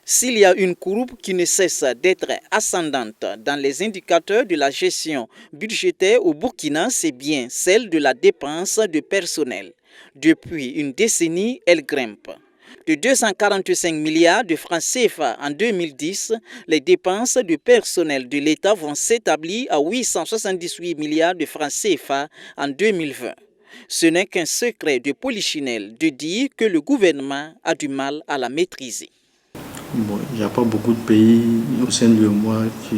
S'il y a une courbe qui ne cesse d'être ascendante dans les indicateurs de la gestion budgétaire au Burkina, c'est bien celle de la dépense de personnel. Depuis une décennie, elle grimpe. De 245 milliards de francs CFA en 2010, les dépenses de personnel de l'État vont s'établir à 878 milliards de francs CFA en 2020. Ce n'est qu'un secret de polichinelle de dire que le gouvernement a du mal à la maîtriser. Bon, il n'y a pas beaucoup de pays au sein de l'UEMOA qui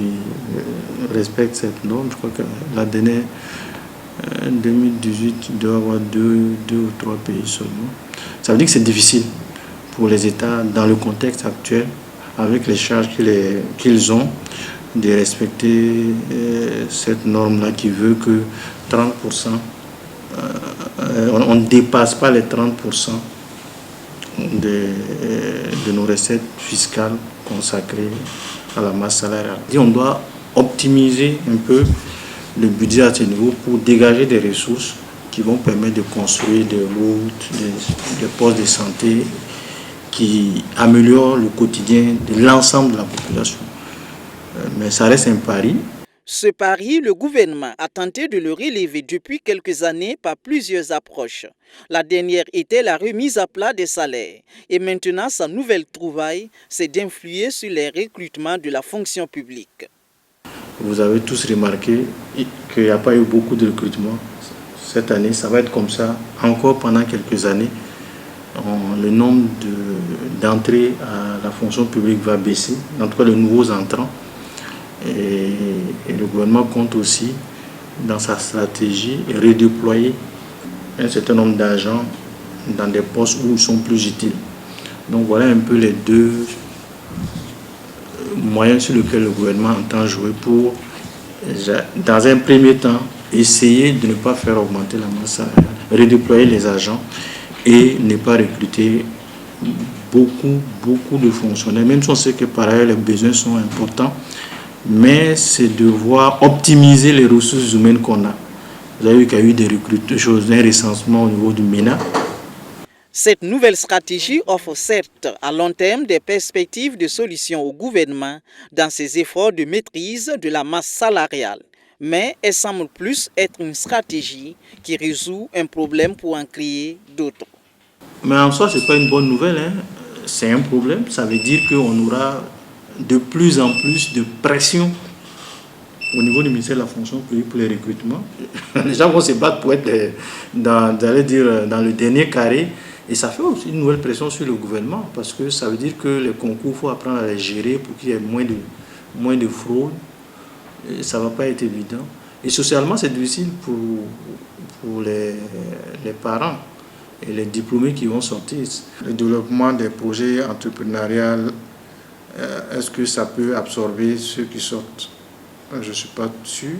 respectent cette norme. Je crois que la dernière, 2018, il doit y avoir deux ou trois pays seulement. Ça veut dire que c'est difficile pour les États, dans le contexte actuel, avec les charges qu'ils ont, de respecter cette norme-là qui veut que 30%, on ne dépasse pas les 30% de nos recettes fiscales consacrées à la masse salariale. Et on doit optimiser un peu le budget à ce niveau pour dégager des ressources qui vont permettre de construire des routes, des postes de santé qui améliorent le quotidien de l'ensemble de la population. Mais ça reste un pari. Ce pari, le gouvernement a tenté de le relever depuis quelques années par plusieurs approches. La dernière était la remise à plat des salaires. Et maintenant, sa nouvelle trouvaille, c'est d'influer sur les recrutements de la fonction publique. Vous avez tous remarqué qu'il n'y a pas eu beaucoup de recrutement. Cette année, ça va être comme ça encore pendant quelques années. Le nombre d'entrées à la fonction publique va baisser, en tout cas les nouveaux entrants. Et le gouvernement compte aussi, dans sa stratégie, redéployer un certain nombre d'agents dans des postes où ils sont plus utiles. Donc voilà un peu les deux moyens sur lesquels le gouvernement entend jouer pour, dans un premier temps, essayer de ne pas faire augmenter la masse salariale, redéployer les agents et ne pas recruter beaucoup de fonctionnaires, même si on sait que par ailleurs les besoins sont importants, mais c'est de voir optimiser les ressources humaines qu'on a. Vous avez vu qu'il y a eu des recrutements, un recensement au niveau du MENA. Cette nouvelle stratégie offre certes à long terme des perspectives de solutions au gouvernement dans ses efforts de maîtrise de la masse salariale. Mais elle semble plus être une stratégie qui résout un problème pour en créer d'autres. Mais en soi, ce n'est pas une bonne nouvelle, hein. C'est un problème. Ça veut dire qu'on aura de plus en plus de pression au niveau du ministère de la fonction publique pour les recrutements. Les gens vont se battre pour être dans le dernier carré. Et ça fait aussi une nouvelle pression sur le gouvernement parce que ça veut dire que les concours, il faut apprendre à les gérer pour qu'il y ait moins de fraude. Et ça ne va pas être évident. Et socialement, c'est difficile pour les parents et les diplômés qui vont sortir. Le développement des projets entrepreneuriaux, est-ce que ça peut absorber ceux qui sortent? Je ne suis pas sûr.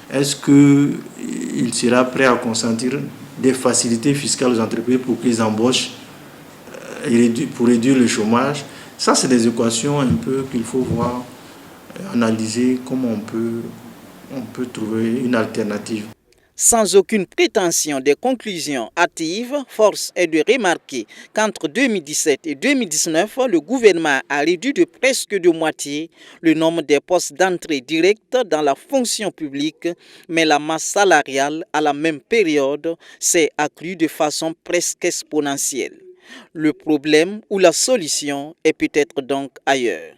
Est-ce qu'il sera prêt à consentir des facilités fiscales aux entreprises pour qu'ils embauchent, pour réduire le chômage? Ça, c'est des équations un peu qu'il faut voir, analyser comment on peut trouver une alternative. Sans aucune prétention des conclusions hâtives, force est de remarquer qu'entre 2017 et 2019, le gouvernement a réduit de presque de moitié le nombre des postes d'entrée directe dans la fonction publique, mais la masse salariale à la même période s'est accrue de façon presque exponentielle. Le problème ou la solution est peut-être donc ailleurs.